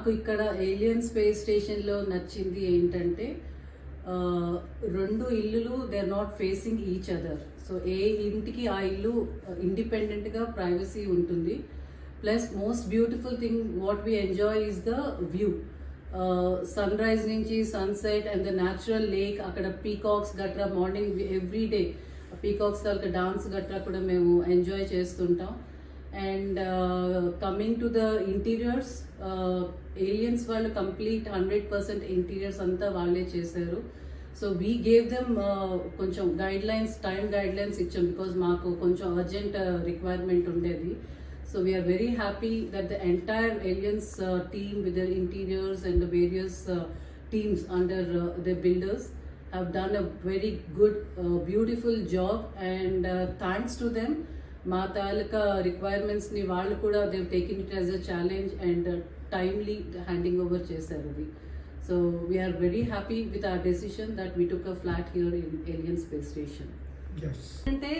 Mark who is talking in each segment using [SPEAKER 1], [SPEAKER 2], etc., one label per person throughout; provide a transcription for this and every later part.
[SPEAKER 1] నాకు ఇక్కడ alien space స్టేషన్లో నచ్చింది ఏంటంటే రెండు ఇల్లులు they are not facing each other. So ఏ ఇంటికి ఆ ఇల్లు ఇండిపెండెంట్గా ప్రైవసీ ఉంటుంది. Plus most beautiful thing what we enjoy is the view. Sunrise నుంచి sunset and the natural lake, అక్కడ పీకాక్స్ గట్రా మార్నింగ్ ఎవ్రీ డే పీకాక్స్ తాలూకా డాన్స్ గట్రా కూడా మేము ఎంజాయ్ చేస్తుంటాం. And coming to the interiors, Aliens వాళ్ళు కంప్లీట్ 100% ఇంటీరియర్స్ అంతా వాళ్ళే చేశారు. సో వీ గేవ్ దెమ్ కొంచెం గైడ్లైన్స్, టైం గైడ్లైన్స్ ఇచ్చాం బికాజ్ మాకు కొంచెం అర్జెంట్ రిక్వైర్మెంట్ ఉండేది. So we are very happy that the entire Aliens team with their interiors and the various teams under the builders have done a very good, beautiful job, and thanks to them, మా తాలూకా requirements ni వాళ్ళు కూడా they've taken it as a challenge and timely handing over చేశారు అది. So we are very happy with our decision that we took a flat here in Alien Space Station.
[SPEAKER 2] Yes.
[SPEAKER 1] అంటే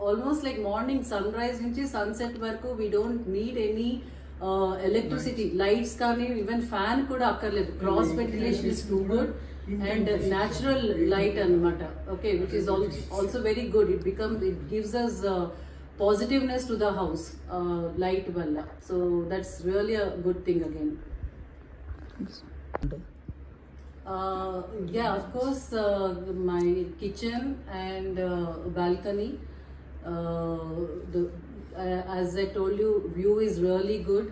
[SPEAKER 1] almost like morning sunrise నుంచి sunset వరకు we don't need any electricity, lights కానీ even fan కూడా అక్కర్లేదు. Cross ventilation is too good and natural light అనమాట. Okay, which is also very good. It gives us positiveness to the house, light valla. So that's really a good thing again. Yeah, of course, my kitchen and balcony, as I told you, view is really good.